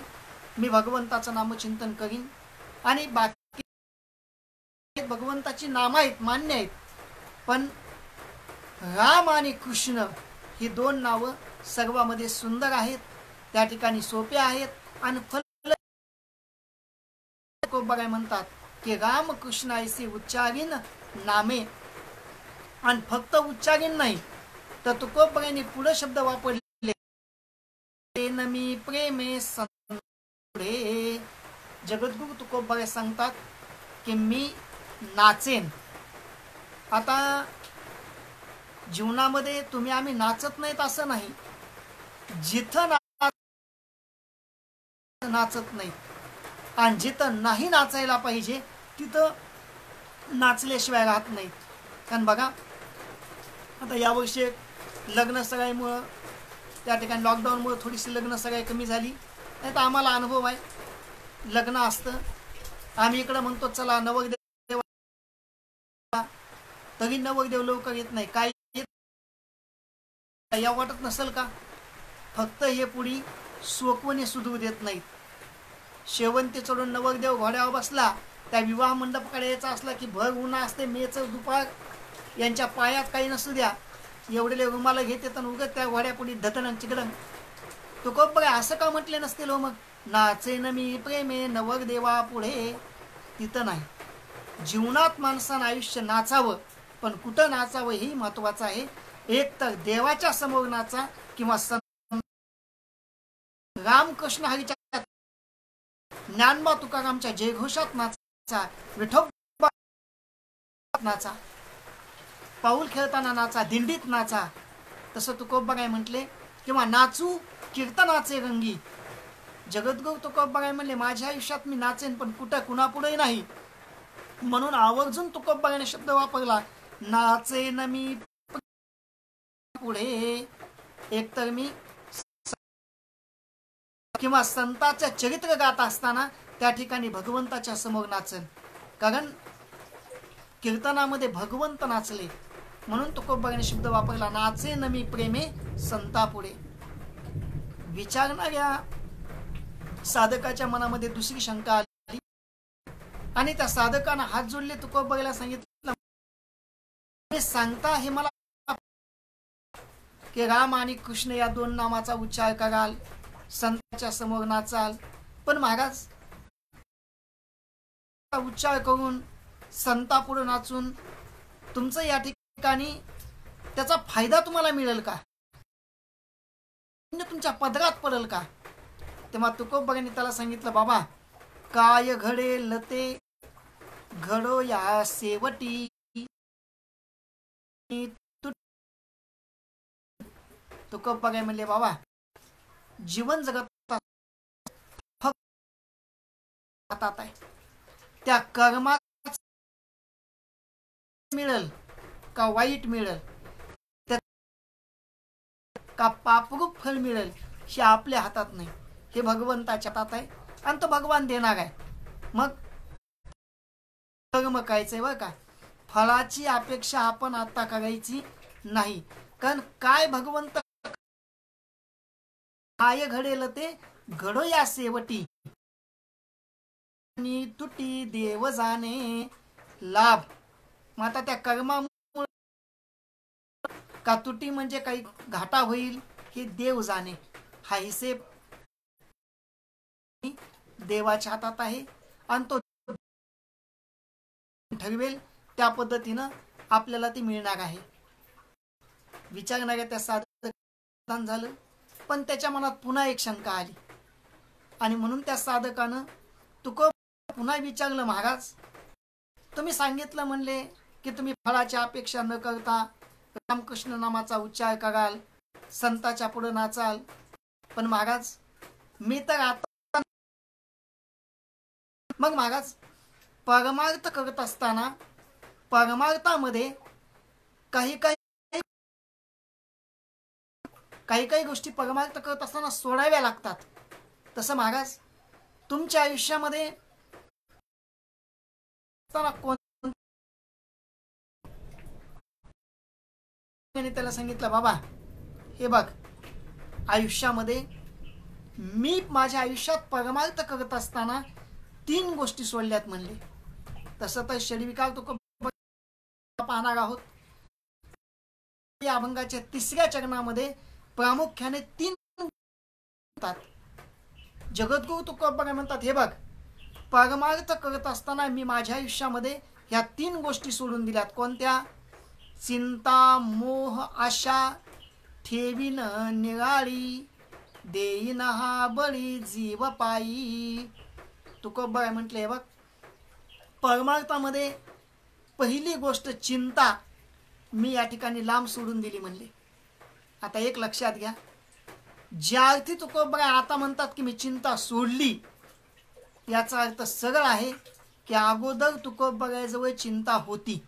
मी भगवंताचं नामचिंतन करीन आणि बाकी भगवंताची नामं आहेत, मान्य आहेत, पण राम आणि कृष्ण ही दोन नावं सर्वांमध्ये सुंदर आहेत, त्या ठिकाणी सोपे आहेत आणि फल तुकोबा म्हणतात की रामकृष्ण ऐसी उच्चारीन नामे. आणि फक्त उच्चारीन नाही तर तुकोबांनी पुढे शब्द वापरले, नमी प्रेमे पुढे. जगद्गुरु तुकोबा सांगतात की मी नाचेन. आता जीवनामध्ये तुम्ही आम्ही नाचत नाहीत असं नाही, जिथं नाचत नाही आणि जिथं नाही नाचायला पाहिजे तिथं नाचल्याशिवाय राहत नाहीत. कारण बघा आता यावर्षी लग्न सगळ्यामुळं त्या ठिकाणी लॉकडाऊनमुळे थोडीशी लग्न सगळ्या कमी झाली, नाही तर आम्हाला अनुभव आहे. लग्न असतं आम्ही इकडं म्हणतो चला नवरदेव, तरी नवरदेव लवकर येत नाही. काय या वाटत नसेल का? फक्त हे पुढी सोकवणे सुधरू देत नाहीत. शेवंती चढून नवरदेव घोड्यावर बसला, त्या विवाह मंडपाकडे यायचा असला की भर उन्हा असते, मेचं दुपार, यांच्या पायात काही नसू द्या, एवढे रुमाला घेते तर उगत त्या घोड्या पुढे धतन चिकडन. तुकोबा असं का म्हटले नसतील हो मग, नाचेन मी प्रेमे नवरदेवा पुढे. तिथं नाही. जीवनात माणसानं आयुष्य नाचावं, पण कुठं नाचावं हे महत्वाचं आहे. एक तर देवाच्या समोर नाचा किंवा रामकृष्ण हरीच्या ज्ञानबा तुकारामच्या जयघोषात नाचा, विठोबा नाचा, पाऊल खेळताना नाचा, दिंडीत नाचा. तसं तुकोबा काय म्हटले किंवा नाचू कीर्तनाचे रंगी. जगद्गुरु तुकोबा काय म्हणले माझ्या आयुष्यात मी नाचेन, पण कुठं कुणापुढे नाही. म्हणून आवर्जून तुकोबाने शब्द वापरला, नाचेन मी पुढे. एकतर मी किंवा संतांचे चरित्र गात असताना त्या ठिकाणी भगवंताच्या समोर नाचन, कारण कीर्तनामध्ये भगवंत नाचले. म्हणून तुकोबाने शब्द वापरला, नाचेन मी प्रेमे संता पुढे. विचारणाऱ्या साधकाच्या मनामध्ये दुसरी शंका आली आणि त्या साधकानं हात जोडले. तुकोबाला सांगितलं, सांगता हे मला की राम आणि कृष्ण या दोन नामाचा उच्चार कराल, संतांच्या समोर नाचाल, पण महाराज उच्चार करून संतापुढे नाचून तुमचं या ठिकाणी त्याचा फायदा तुम्हाला मिळेल का, तुमच्या पदरात पडेल का? तेव्हा तुकोबांनी त्याला सांगितलं, बाबा काय घडेल ते घडो या शेवटी. तुकोबा काय म्हणले, बाबा जीवन जगत हातात आहे, त्या कर्मात मिळेल का वाईट मिळेल, का पापरूप फळ मिळेल हे आपल्या हातात नाही, हे भगवंताच्या हातात आहे आणि तो भगवान देणार आहे. मग कर्म करायचंय बरं का, फळाची अपेक्षा आपण आता करायची नाही. कारण काय भगवंत काय घडेल ते घडो या शेवटी, तुटी देव जाणे लाभ. मग आता त्या कर्मामुळे का तुटी म्हणजे काही घाटा होईल हे देव जाणे, हा हिसेब देवाच्या हातात आहे आणि तो ठरवेल त्या पद्धतीनं आपल्याला ती मिळणार आहे. विचारणाऱ्या त्या साधक झालं, पण त्याच्या मनात पुन्हा एक शंका आली आणि म्हणून त्या साधकानं तुकोबा पुन्हा विचारलं, महाराज तुम्ही सांगितलं म्हणले की तुम्ही फळाची अपेक्षा न करता रामकृष्ण नामाचा उच्चार कराल, संताच्या पुढे नाचाल, पण महाराज मी तर आता. मग महाराज परमार्थ करत असताना परमार्थामध्ये काही काही गोष्टी परमार्थ करत असताना सोडाव्या लागतात. तसं महाराज तुमच्या आयुष्यामध्ये त्याला सांगितलं, बाबा हे बघ, आयुष्यामध्ये मी माझ्या आयुष्यात परमार्थ करत असताना 3 गोष्टी सोडल्यात म्हणले. तसं तर षडविकार तो पाहणार आहोत. या अभंगाच्या 3ऱ्या चरणामध्ये प्रामुख्याने 3 जगद्गुरु तुकोबा म्हणतात, हे बघ, परमार्थ करत असताना मी माझ्या आयुष्यामध्ये ह्या 3 गोष्टी सोडून दिल्यात. कोणत्या? चिंता, मोह, आशा ठेवीन निराळी, देईन हा बळी जीव पायी. तुकोबा म्हटले, हे बघ, परमार्थामध्ये पहिली गोष्ट चिंता मी या ठिकाणी लांब सोडून दिली म्हणले. आता एक लक्षात घ्या, ज्या अर्थी तुकोबा आता म्हणतात की मी चिंता सोडली, याचा अर्थ सरळ आहे की अगोदर तुकोबराजवळ चिंता होती.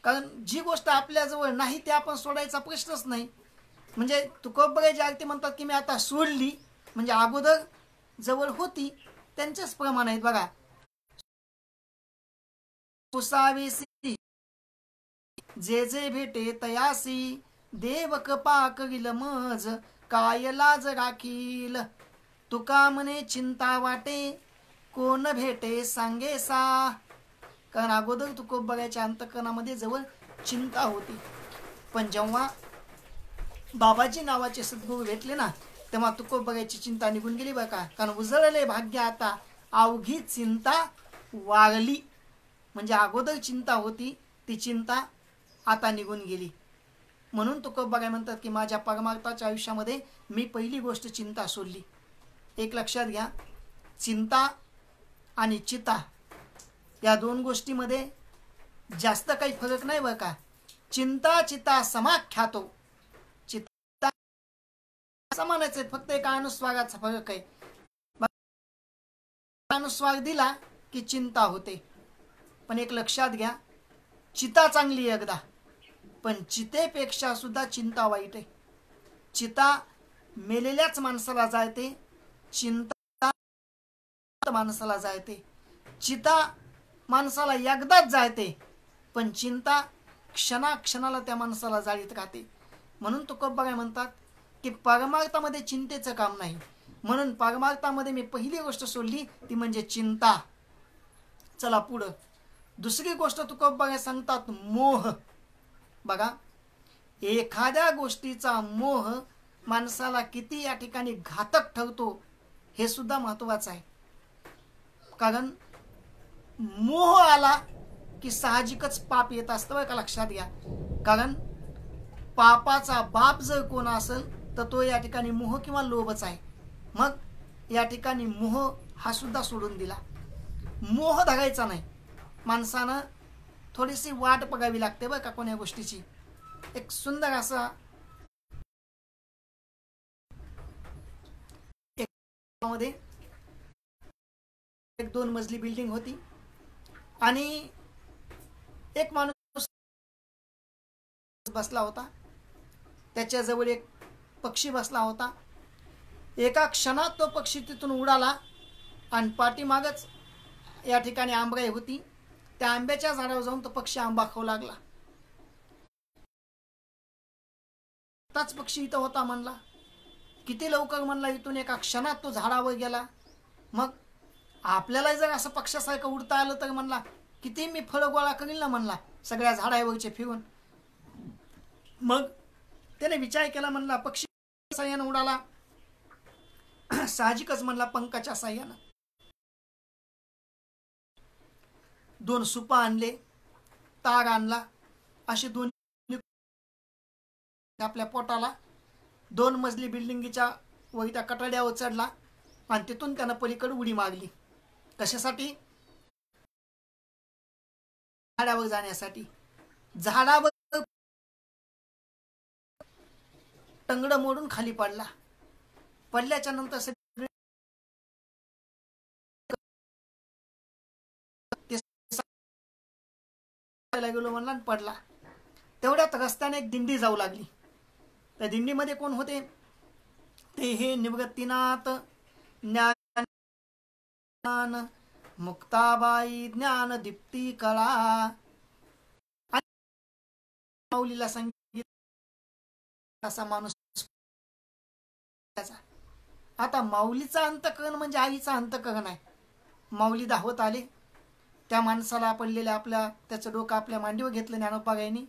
कारण जी गोष्ट आपल्याजवळ नाही ते आपण सोडायचा प्रश्नच नाही. म्हणजे तुकोबा ज्या अर्थी म्हणतात की मी आता सोडली, म्हणजे अगोदर जवळ होती. त्यांचेच प्रमाण आहेत बघा. पुसावेसी जे जे भेटे तयासी, देव कृपा करील मज, काय लाज राखील. तुका म्हणे चिंता वाटे, कोण भेटे सांगे सा. कारण अगोदर तुकोबराच्या अंतःकरणामध्ये जवळ चिंता होती. पण जेव्हा बाबाजी नावाचे सद्गुरू भेटले ना, तेव्हा तुकोबराची चिंता निघून गेली बरं का. कारण उजळले भाग्य आता, अवघी चिंता वारली. म्हणजे अगोदर चिंता होती, ती चिंता आता निघून गेली. म्हणून तुकोबा म्हणतात की माझ्या परमार्थाच्या आयुष्यामध्ये मी पहिली गोष्ट चिंता सोडली. एक लक्षात घ्या, चिंता आणि चिता या 2 गोष्टीमध्ये जास्त काही फरक नाही बरं का. चिंता चिता समाख्यातो, चिता समानच आहेत, फक्त एक अनुस्वाराचा फरक आहे. अनुस्वार दिला की चिंता होते. पण एक लक्षात घ्या, चिता चांगली एकदा, पण चितेपेक्षा सुद्धा चिंता वाईट आहे. चिता मेलेल्याच माणसाला जाळते, चिंता माणसाला जाळते. चिता माणसाला एकदाच जाळते, पण चिंता क्षणाक्षणाला त्या माणसाला जाळीत राहते. म्हणून तुकोबा म्हणतात की परमार्थामध्ये चिंतेचं काम नाही. म्हणून परमार्थामध्ये मी पहिली गोष्ट सोडली ती म्हणजे चिंता. चला पुढं. दुसरी गोष्ट तुकोबा सांगतात मोह. बघा, एखाद्या गोष्टीचा मोह माणसाला किती या ठिकाणी घातक ठरतो हे सुद्धा महत्वाचं आहे. कारण मोह आला की साहजिकच पाप येत असतं बरं का, लक्षात घ्या. कारण पापाचा बाप जर कोण असेल तर तो या ठिकाणी मोह किंवा लोभच आहे. मग या ठिकाणी मोह हा सुद्धा सोडून दिला. मोह धरायचा नाही. माणसानं थोडीशी वाट बघावी लागते बरं का कोण्या गोष्टीची. एक सुंदर असा मध्ये एक 2 मजली बिल्डिंग होती आणि एक माणूस बसला होता. त्याच्याजवळ एक पक्षी बसला होता. एका क्षणात तो पक्षी तिथून उडाला आणि पाठीमागच या ठिकाणी आंबाई होती. त्या आंब्याच्या झाडावर जाऊन तो पक्षी आंबा खाऊ लागला. आताच पक्षी इथं होता म्हणला. किती लवकर म्हणला, इथून एका क्षणात तो झाडावर गेला. मग आपल्याला जर असं पक्षासारखं उडता आलं तर म्हणला किती मी फळ गोळा करील ना म्हणला, सगळ्या झाडावरचे फिरून. मग त्याने विचार केला, म्हणला पक्षी साह्यानं उडाला. साहजिकच म्हणला पंखाच्या साह्यानं. 2 सुपा आणले, तार आणला, असे 2 आपल्या पोटाला 2 मजली बिल्डिंगीच्या वर त्या कटड्यावर चढला आणि तिथून त्यानं पलीकडे उडी मारली. कशासाठी? झाडावर जाण्यासाठी. झाडावर टंगड मोडून खाली पडला. पडल्याच्या नंतर गेलो म्हणला आणि पडला. तेवढ्यात रस्त्याने एक दिंडी जाऊ लागली. त्या दिंडीमध्ये कोण होते? ते हे निवृत्तीनाथ, ज्ञान मुक्ताबाई ज्ञान दीप्ती कळा. माऊलीला सांगितलं असा माणूस. आता माऊलीचा अंतकरण म्हणजे आईचा अंतकरण आहे. माऊली धावत आले, त्या माणसाला पडलेल्या आपल्या त्याचं डोकं आपल्या मांडीवर घेतलं ज्ञानोबाबाईंनी,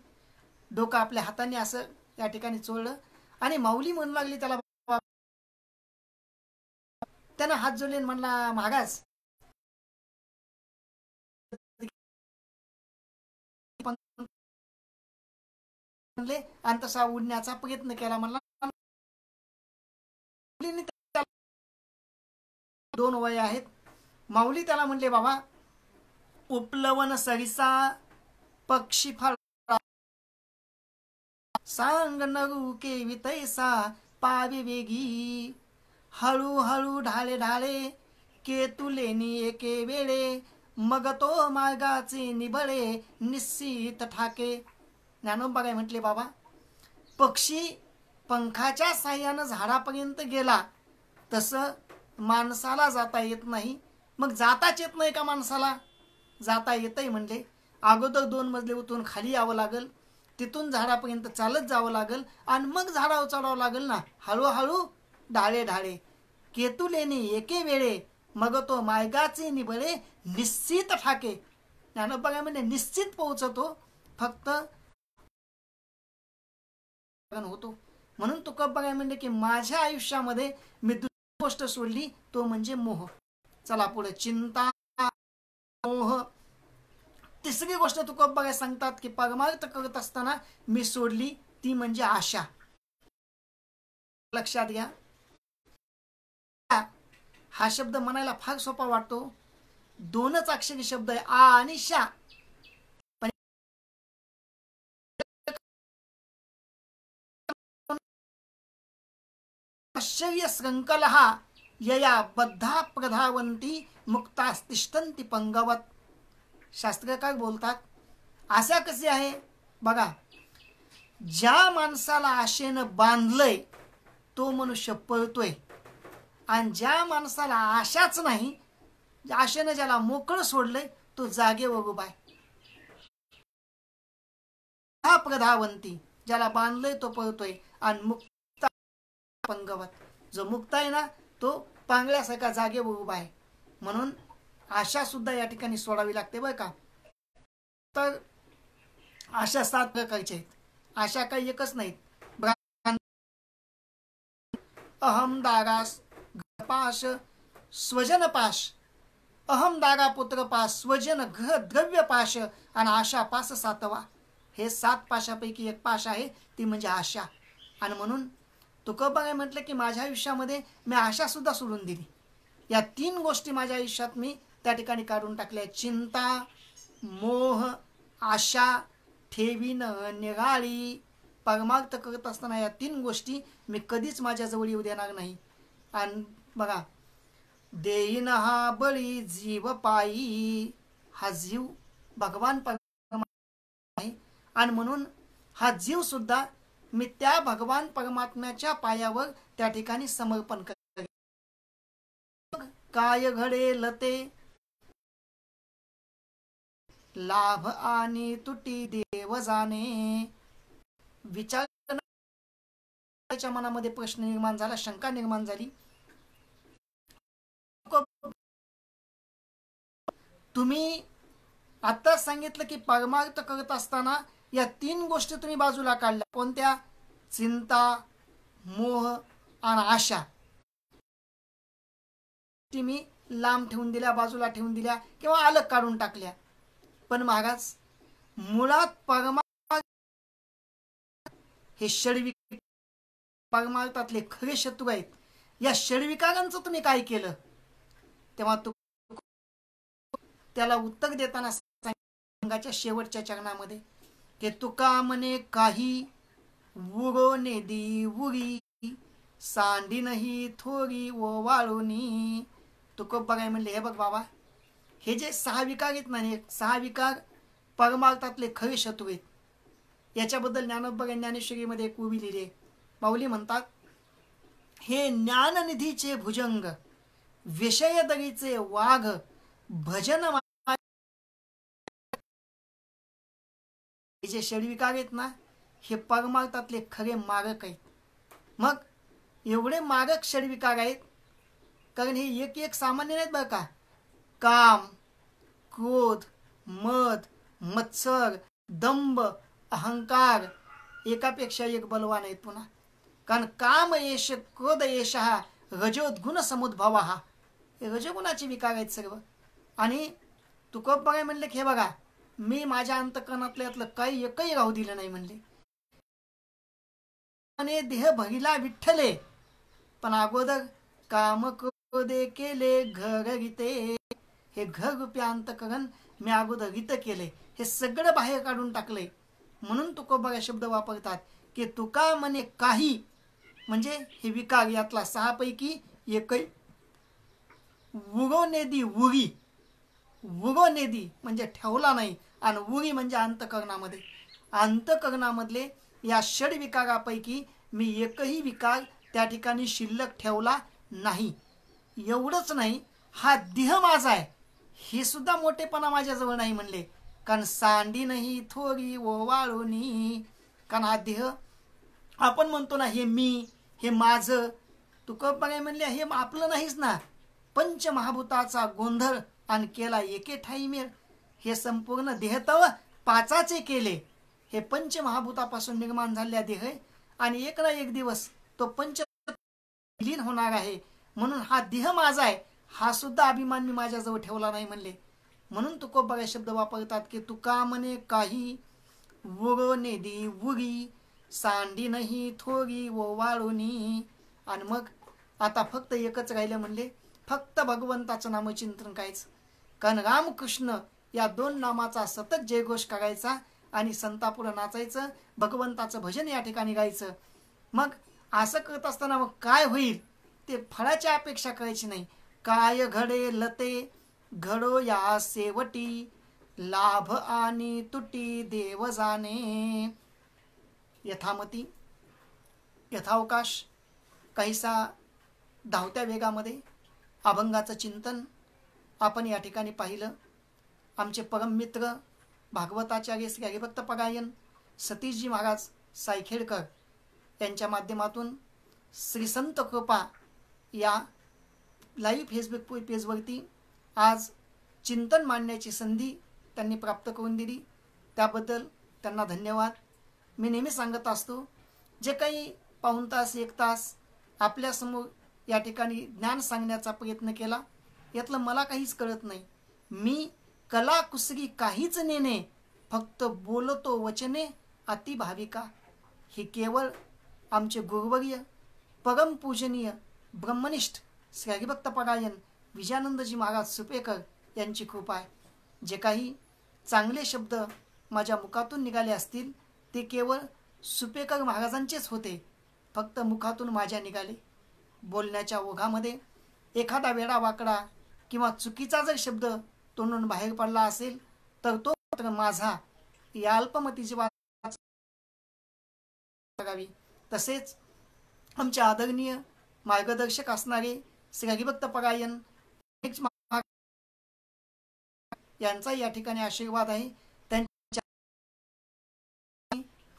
डोकं आपल्या हाताने असं या ठिकाणी चोळलं आणि माऊली म्हणू लागली त्याला. त्यानं हात जोडले म्हणला, महाराज आणि तसा उडण्याचा प्रयत्न केला. म्हणला दोन वय आहेत. माऊली त्याला म्हणले, बाबा उपलवन सरिसा पक्षी फळ सांग नगू के वितैसा पावे वेगी. हळूहळू ढाळे ढाळे के तुलेनी एके वेळे मग तो मार्गाचे निबळे निश्चित ठाके. ज्ञानोबा काय म्हटले, बाबा पक्षी पंखाच्या साह्यानं झाडापर्यंत गेला तसं माणसाला जाता येत नाही. मग जाताच येत नाही का माणसाला? जाता येतंय म्हणजे अगोदर 2 मजले उतरून खाली यावं लागल, तिथून झाडापर्यंत चालत जावं लागल आणि मग झाडावर चढावं लागल ना. हळूहळू ढाळे ढाळे केतुलेने एके वेळे मग तो मार्गाचे निबळे निश्चित ठाके. ज्ञानोबा म्हणजे निश्चित पोहोचतो, फक्त होतो. म्हणून तुकोबा काय म्हणले की माझ्या आयुष्यामध्ये मी दुसरी गोष्ट सोडली, तो म्हणजे मोह. चला पुढे, चिंता मोह. तिसरी गोष्ट तुकोबा काय सांगतात की परमार्थ करत असताना मी सोडली, ती म्हणजे आशा. लक्षात घ्या, हा शब्द म्हणायला फार सोपा वाटतो. 2च अक्षरी शब्द आहे, आ आणि शा. आश्चर्य संकलहा यया बद्धा प्रधावंती मुक्तास्तिष्ठन्ति पंगवत. शास्त्रकार बोलतात, आशा कशी आहे बघा. ज्या माणसाला आशेनं बांधलंय तो मनुष्य पळतोय, आणि ज्या माणसाला आशाच नाही, आशेनं ज्याला मोकळं सोडलंय तो जागेवर उभा आहे. हा प्रधावंती, ज्याला बांधलंय तो पळतोय, आणि मुक्त पंगवत, जो मुक्त आहे ना तो पांगळ्यासारखा जागेवर उभा आहे. म्हणून आशा सुद्धा या ठिकाणी सोडावी लागते बरं का. तर आशा 7 प्रकारच्या आहेत. आशा काही एकच नाहीत. अहम दारास पाश स्वजन पाश, अहम दारा पुत्र पाश, स्वजन घ द्रव्य पाश, आणि आशा पास 7वा. हे 7 पाशापैकी एक पाश आहे, ती म्हणजे आशा. आणि म्हणून तुकोबा काय म्हटलं की माझ्या आयुष्यामध्ये मी आशा सुद्धा सोडून दिली. या 3 गोष्टी माझ्या आयुष्यात मी त्या ठिकाणी काढून टाकल्या. चिंता, मोह, आशा ठेवीन निराळी. परमार्थ करत असताना या 3 गोष्टी मी कधीच माझ्याजवळ येऊ देणार नाही. आणि बघा, देईन हा बळी जीव पायी. हा जीव भगवान आहे, आणि म्हणून हा जीव सुद्धा मी त्या भगवान परमात्म्याच्या पायावर त्या ठिकाणी समर्पण करते. काय घडेल ते लाभ आणि तुटी देव जाणे. विचार मनामध्ये प्रश्न निर्माण झाला, शंका निर्माण झाली. तुम्ही आता सांगितलं की परमार्थ करत असताना या 3 गोष्टी तुम्ही बाजूला काढल्या. कोणत्या? चिंता, मोह आणि आशा. मी लांब ठेवून दिल्या, बाजूला ठेवून दिल्या, किंवा अलग काढून टाकल्या. पण महाराज, मुळात परमार्थ हे षडविक परमार्थातले खरे शत्रू आहेत. या षडविकारांचं तुम्ही काय केलं? तेव्हा त्याला उत्तर देताना संघाच्या शेवटच्या चरणामध्ये की तुका म्हणे काही उरो नेदी उरी, सांडी नाही थोरी ओ वाळूनी. तुकोबा काय म्हणले, हे बघ बाबा, हे जे 6 विकार आहेत ना, 6 विकार परमार्थातले खरे शत्रू आहेत. याच्याबद्दल ज्ञानोबा ज्ञानेश्वरीमध्ये एक उभी लिहिली. माऊली म्हणतात, हे ज्ञाननिधीचे भुजंग विषय दरीचे वाघ भजन जे षडविकार आहेत ना हे परमार्थातले खरे मारक आहेत. मग एवढे मारक षडविकार आहेत कारण हे एक एक सामान्य नाहीत बरं का. काम, क्रोध, मद, मत्सर, दंभ, अहंकार एकापेक्षा एक बलवान आहेत पुन्हा. कारण काम येश क्रोध येश हा रजोद्गुण समुद्भव हा रजोगुणाचे विकार आहेत सर्व. आणि तुकोबाई म्हणले की हे बघा मी माझ्या अंतकरणातल्यातलं काही एकही राहू दिलं नाही म्हणले. आणि देह भगिला विठ्ठले पण अगोदर काम क्रोधे केले घर रीते. हे घर रूपी अंतकरण मी अगोदर रीत केले हे सगळं बाहेर काढून टाकले. म्हणून तुकोबा शब्द वापरतात की तुका म्हणे काही म्हणजे हे विकार यातला 6 पैकी एकही उगवनेदी उरी. उगवनेदी म्हणजे ठेवला नाही आणि उरी म्हणजे अंतकरणामध्ये. अंतकरणामधले या षड विकारापैकी मी एकही विकार त्या ठिकाणी शिल्लक ठेवला नाही. एवढंच नाही हा देह माझा आहे हे सुद्धा मोठेपणा माझ्याजवळ नाही म्हणले. कारण सांडी नाही थोरी ओवाळूनी. कारण हा देह आपण म्हणतो ना हे मी हे माझं. तुकोबाई म्हणले हे आपलं नाहीच ना. पंचमहाभूताचा गोंधळ आणि केला एके ठाई मेळ. हे संपूर्ण देहतव पाचाचे केले. हे पंचमहाभूतापासून निर्माण झालेला देह आणि एक ना एक दिवस तो पंच लीन होणार आहे. म्हणून हा देह माझा आहे हा सुद्धा अभिमान मी माझ्याजवळ ठेवला नाही म्हणले. म्हणून तुकोबा शब्द वापरतात की तुका म्हणे काही उगवनेदी उरी सांडी नाही थोरी ओवाळूनी. आणि मग आता फक्त एकच राहिलं म्हणले फक्त भगवंताचं नामचिंतन करायचं. कारण रामकृष्ण या 2 नामाचा सतत जयघोष करायचा आणि संतापुढं नाचायचं भगवंताचं भजन या ठिकाणी गायचं. मग असं करत असताना मग काय होईल ते फळाची अपेक्षा करायची नाही. काय घडे लते घडो या सेवटी लाभ आणि तुटी देव जाणे. यथामती यथावकाश काहीसा धावत्या वेगामध्ये अभंगाचं चिंतन आपण या ठिकाणी पाहिलं. आमचे परममित्र भागवताचार्य श्री हरिभक्त परायण सतीशजी महाराज सायखेडकर यांच्या माध्यमातून श्री संत कृपा या लाईव्ह फेसबुक पेजवरती आज चिंतन मांडण्याची संधी त्यांनी प्राप्त करून दिली. त्याबद्दल त्यांना धन्यवाद. मी नेहमी सांगत असतो जे काही पाऊण तास 1 तास आपल्यासमोर या ठिकाणी ज्ञान सांगण्याचा प्रयत्न केला यातलं मला काहीच कळत नाही. मी कला कुसरी काहीच नेणे फक्त बोलतो वचने अति भाविका. हे केवळ आमचे गुरुवर्य परमपूजनीय ब्रह्मनिष्ठ श्री हरिभक्त परायण विजयानंदजी महाराज सुपेकर यांची कृपा आहे. जे काही चांगले शब्द माझ्या मुखातून निघाले असतील ते केवळ सुपेकर महाराजांचेच होते. फक्त मुखातून माझ्या निघाले. बोलण्याच्या ओघामध्ये एखादा वेडा वाकडा किंवा चुकीचा जर शब्द तोंडून बाहेर पडला असेल तर तो मात्र माझा या अल्पमतीची बात करावी. तसेच आमचे आदरणीय मार्गदर्शक असणारे श्री हरिभक्त परायण यांचा या ठिकाणी आशीर्वाद आहे. त्यांच्या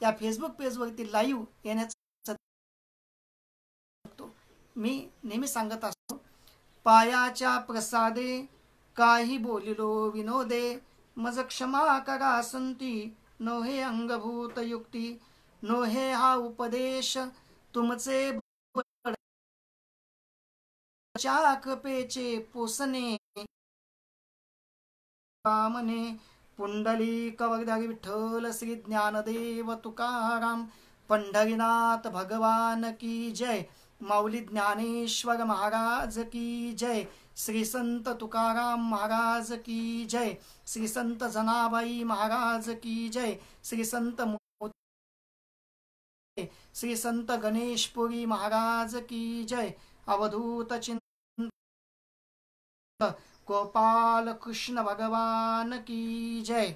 या फेसबुक पेजवरती लाईव्ह येण्याचा मी नेहमी सांगत असतो. पायाच्या प्रसादे काही बोलिलो विनोदे मज क्षमा करा संती नोहे अंगभूत युक्ती नोहे हा उपदेश तुमचे कृपेचे पोसणे कामने पुंडली कवरदारी विठ्ठल श्री ज्ञानदेव तुकाराम पंढरीनाथ भगवान की जय. माऊली ज्ञानेश्वर महाराज की जय. श्री संत तुकाराम महाराज की जय. श्री संत जनाबाई महाराज की जय. श्री संत श्री संत गणेशपुरी महाराज की जय. अवधूत चिंत गोपाल कृष्ण भगवान की जय.